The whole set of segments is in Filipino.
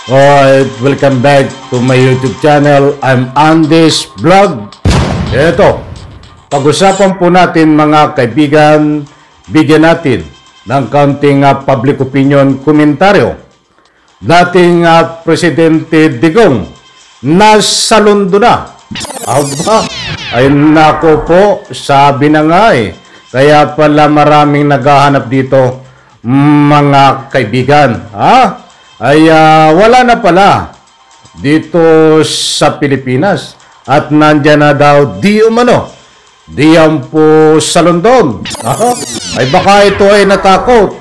Alright, welcome back to my YouTube channel. I'm Andes Vlog. Ito, pag-usapan po natin mga kaibigan, bigyan natin ng kaunting public opinion komentaryo. Dating Presidente Digong, nasa London na. Aba, ay nako po, sabi na nga eh. Kaya pala maraming naghahanap dito mga kaibigan. Wala na pala dito sa Pilipinas at nandyan na daw diyan po sa London. Ay baka ito ay natakot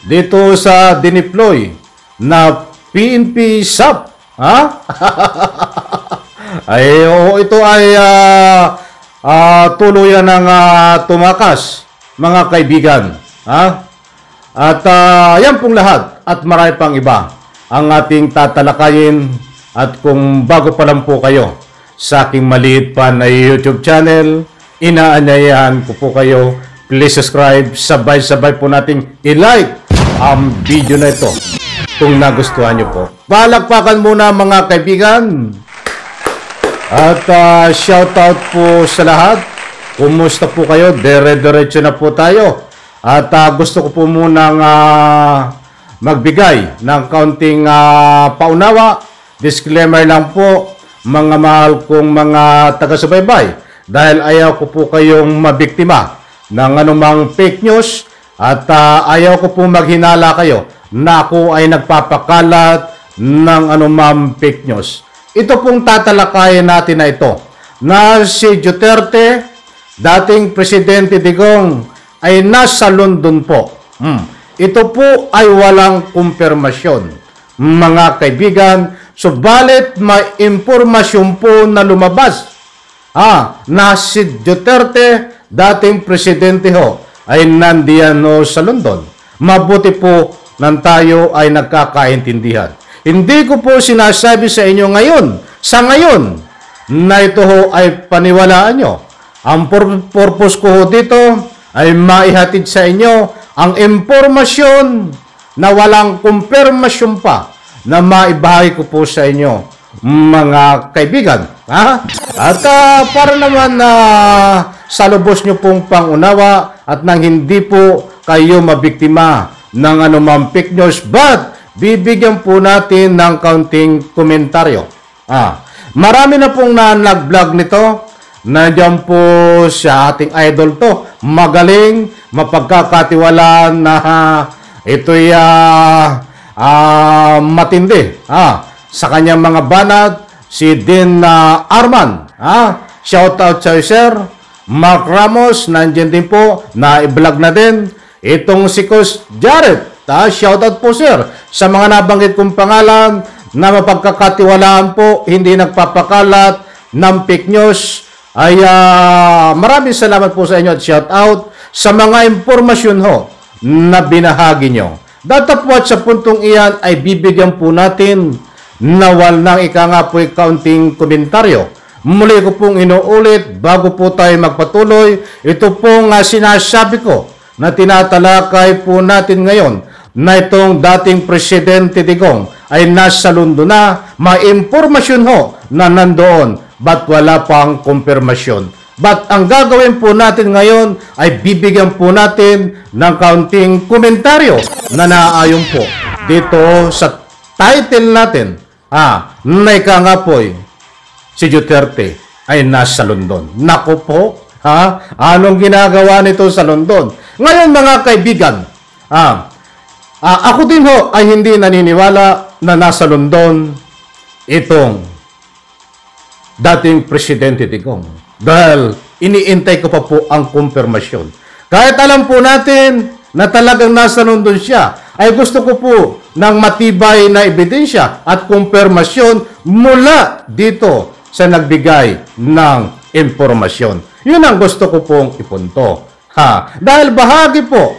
dito sa diniploy na PNP SAP. Ito ay tuluyan ng tumakas mga kaibigan. At yan pong lahat at marami pang iba ang ating tatalakayin. At kung bago pa lang po kayo sa aking maliit pa na YouTube channel, inaanyayahan ko po kayo, please subscribe, sabay-sabay po nating i-like ang video na ito kung nagustuhan nyo po. Palakpakan muna mga kaibigan. At shoutout po sa lahat. Kumusta po kayo? Dire-diretso na po tayo. At gusto ko po munang magbigay ng kaunting paunawa. Disclaimer lang po, mga mahal kong mga taga-subaybay, dahil ayaw ko po kayong mabiktima ng anumang fake news at ayaw ko po maghinala kayo na ako ay nagpapakalat ng anumang fake news. Ito pong tatalakayin natin na ito, na si Duterte, dating Presidente Digong, ay nasa London po. Ito po ay walang kumpirmasyon, mga kaibigan. Subalit may impormasyon po na lumabas na si Duterte, dating Presidente ho, ay nandiyan sa London. Mabuti po nang tayo ay nagkakaintindihan. Hindi ko po sinasabi sa inyo sa ngayon, na ito ho ay paniwalaan nyo. Ang purpose ko ho dito ay maihatid sa inyo ang impormasyon na walang kumpirmasyon pa na maibahagi ko po sa inyo, mga kaibigan. At para naman sa lubos nyo pong pangunawa at nang hindi po kayo mabiktima ng anumang fake news, but bibigyan po natin ng kaunting komentaryo. Marami na pong nag-vlog nito. Nandiyan po sa ating idol to. Magaling, mapagkakatiwalaan na ito'y matindi. Sa kanyang mga banat, si Dean Arman. Shout out sa sir. Mark Ramos, nandiyan din po. Na-vlog na din. Itong si Coach Jared. Shout out po sir. Sa mga nabanggit kong pangalan na mapagkakatiwalaan po, hindi nagpapakalat ng fake news, ay maraming salamat po sa inyo at shout out sa mga impormasyon ho na binahagi nyo. Datapwat sa puntong iyan ay bibigyan po natin na walang po'y kaunting komentaryo. Muli ko pong inuulit bago po tayo magpatuloy, ito pong sinasabi ko na tinatalakay po natin ngayon na itong dating Presidente Digong ay nasa London na, may impormasyon ho na nandoon, but wala pang kumpirmasyon. But ang gagawin po natin ngayon ay bibigyan po natin ng kaunting komentaryo na naaayon po dito sa title natin. Na po'y si Duterte ay nasa London. Naku po, anong ginagawa nito sa London? Ngayon mga kaibigan, ako din ho ay hindi naniniwala na nasa London itong dating Presidente Digong. Dahil iniintay ko pa po ang kumpirmasyon. Kahit alam po natin na talagang nasa London siya, ay gusto ko po ng matibay na ebidensya at kumpirmasyon mula dito sa nagbigay ng impormasyon. Yun ang gusto ko pong ipunto. Dahil bahagi po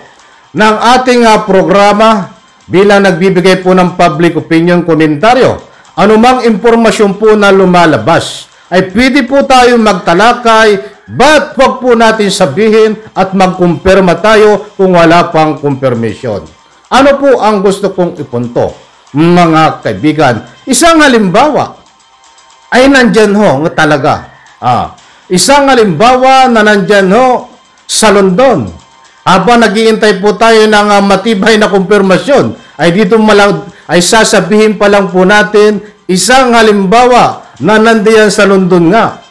ng ating programa bilang nagbibigay po ng public opinion komentaryo, anumang impormasyon po na lumalabas, ay pwede po tayo magtalakay, but wag po natin sabihin at magkumpirma tayo kung wala pang kumpirmasyon. Ano po ang gusto kong ipunto? mga kaibigan. Isang halimbawa ay nandyan ho talaga. Isang halimbawa na nandyan ho sa London. Habang naghihintay po tayo ng matibay na kumpirmasyon, ay dito ay sasabihin pa lang po natin isang halimbawa na nandiyan sa London nga,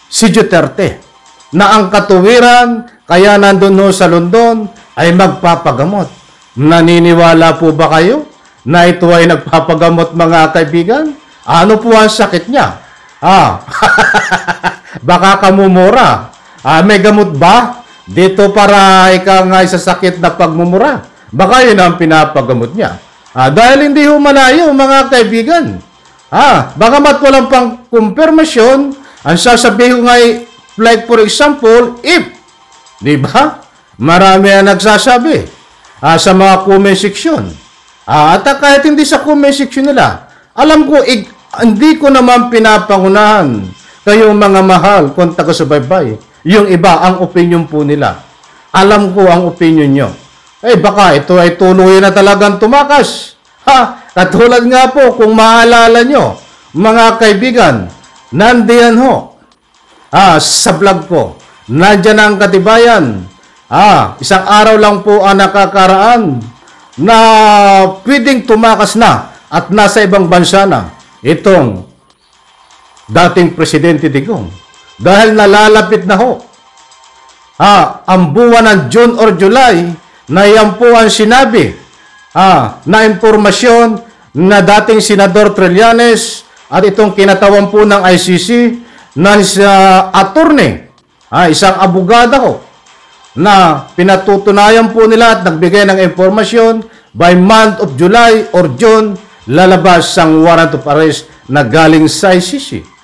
si Duterte, na ang katuwiran kaya nandun ho sa London ay magpapagamot. Naniniwala po ba kayo na ito ay nagpapagamot, mga kaibigan? Ano po ang sakit niya? Baka kamumura. May gamot ba dito para ikaw nga sa sakit na pagmumura? Baka yun ang pinapagamot niya. Dahil hindi ho malayo, mga kaibigan. Bagamat walang pang kumpirmasyon, ang sasabihin ko nga like for example, if, di ba? Marami ang nagsasabi sa mga comment section. At kahit hindi sa comment section nila, alam ko, hindi ko naman pinapangunahan kayong mga mahal kung taga-subaybay. Yung iba, ang opinion po nila. Alam ko ang opinion nyo. Baka ito ay tuloy na talagang tumakas. Katulad nga po, kung maalala nyo, mga kaibigan, nandiyan ho, sa vlog ko, nandiyan ang katibayan. Isang araw lang po ang nakakaraan na pwedeng tumakas na at nasa ibang bansa na itong dating Presidente Digong. Dahil nalalapit na ho ang buwan ng June or July na yan po ang sinabi na impormasyon na dating Senador Trillanes at itong kinatawan po ng ICC na attorney, isang abogada ho, na pinatutunayan po nila at nagbigay ng impormasyon by month of July or June, lalabas ang warrant of arrest na galing sa ICC.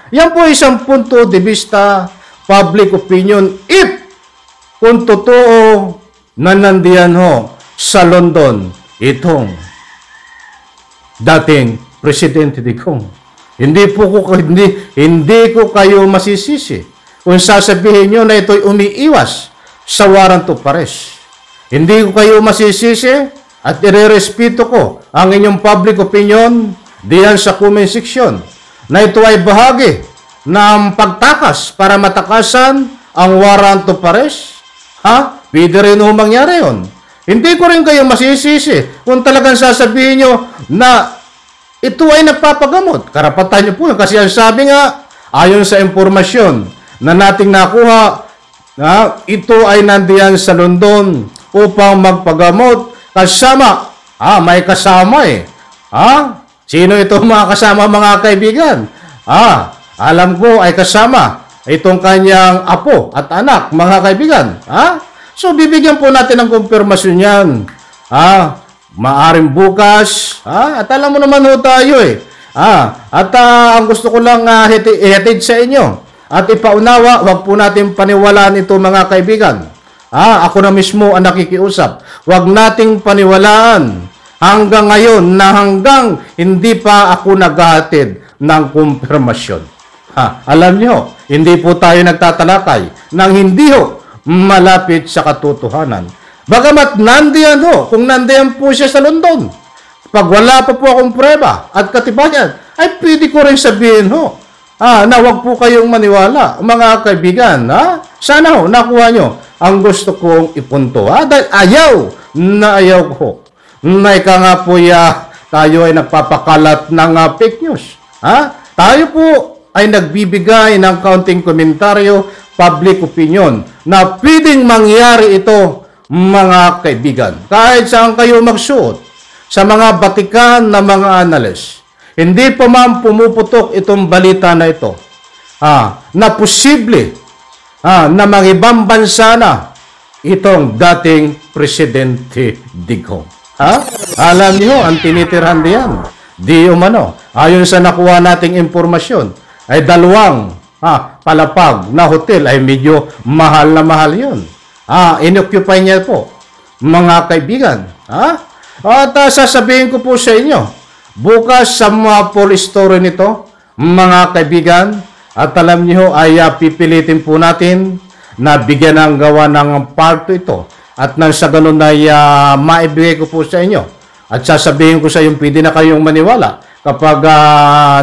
Yan po isang punto de vista, public opinion, if kung totoo na nandiyan ho sa London itong dating Presidente Digong. Hindi ko kayo masisisi kung sasabihin nyo na ito'y umiiwas sa warrant of arrest. Hindi ko kayo masisisi at irerespeto ko ang inyong public opinion diyan sa comment section na ito ay bahagi ng pagtakas para matakasan ang warrant of arrest. Pwede rin ho mangyari yun. Hindi ko rin kayo masisisi kung talagang sasabihin nyo na ito ay nagpapagamot. Karapatan nyo po yun. Kasi ang sabi nga, ayon sa informasyon na nating nakuha, ito ay nandiyan sa London upang magpagamot kasama. May kasama Sino ito mga kasama, mga kaibigan? Alam ko ay kasama itong kanyang apo at anak, mga kaibigan. So, bibigyan po natin ng kumpirmasyon yan. Maaring bukas. At alam mo naman ho tayo At ang gusto ko lang ihatid sa inyo at ipaunawa, wag po natin paniwalaan ito, mga kaibigan. Ako na mismo ang nakikiusap. Wag nating paniwalaan hanggang ngayon na hanggang hindi pa ako naghahatid ng kumpirmasyon. Alam nyo, hindi po tayo nagtatalakay nang hindi ho malapit sa katotohanan. Bagamat nandiyan ho, kung nandiyan po siya sa London, pag wala pa po akong prueba at katibayan, ay pwede ko rin sabihin ho, na wag po kayong maniwala, mga kaibigan. Sana ho, nakuha nyo ang gusto kong ipunto. Dahil ayaw ko na ika nga po tayo ay nagpapakalat ng fake news. Tayo po ay nagbibigay ng kaunting komentaryo, public opinion, na pwedeng mangyari ito, mga kaibigan. Kahit saan kayo magsuot, sa mga batikan na mga analyst, hindi pa man pumuputok itong balita na ito, na posible na mga ibang bansa na itong dating Presidente Digong. Alam niyo, ang tinitirhan diyan, di umano, ayon sa nakuha nating impormasyon, ay dalawang palapag na hotel ay medyo mahal na mahal yun. Inoccupy niya po, mga kaibigan. At sasabihin ko po sa inyo, bukas sa mga full story nito, mga kaibigan, at alam niyo ay pipilitin po natin na bigyan ng gawa ng part ito. At nang sa ganun ay maibigay ko po sa inyo At sasabihin ko sa iyo, pwede na kayong maniwala kapag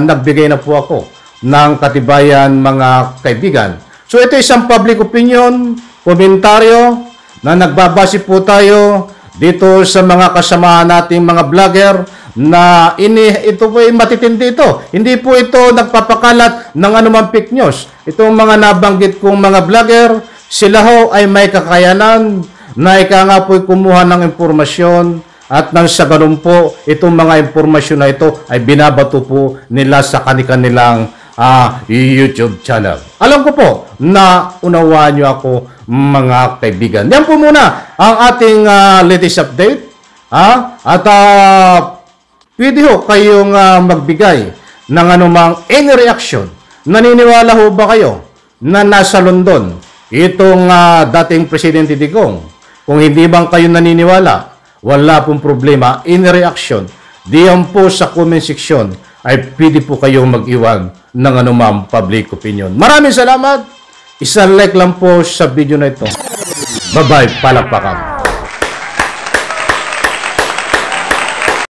nagbigay na po ako ng katibayan, mga kaibigan. So ito isang public opinion, komentaryo na nagbabase po tayo dito sa mga kasamahan nating mga vlogger na ito po ay matitindi ito. Hindi po ito nagpapakalat ng anumang fake news. Itong mga nabanggit kong mga vlogger, sila ho ay may kakayanan na nga po kumuha ng impormasyon at nang sa ganun po, itong mga impormasyon na ito ay binabato po nila sa kanilang YouTube channel. Alam ko po na unawaan nyo ako, mga kaibigan. Yan po muna ang ating latest update. At pwede ho kayong magbigay ng anumang any reaction. Naniniwala ho ba kayo na nasa London itong dating Presidente Digong? Kung hindi bang kayo naniniwala, wala pong problema. Any reaction, diyan po sa comment section ay pwede po kayong mag-iwan ng anumang public opinion. Maraming salamat. Isang like lang po sa video na ito. Bye-bye, palakpakan.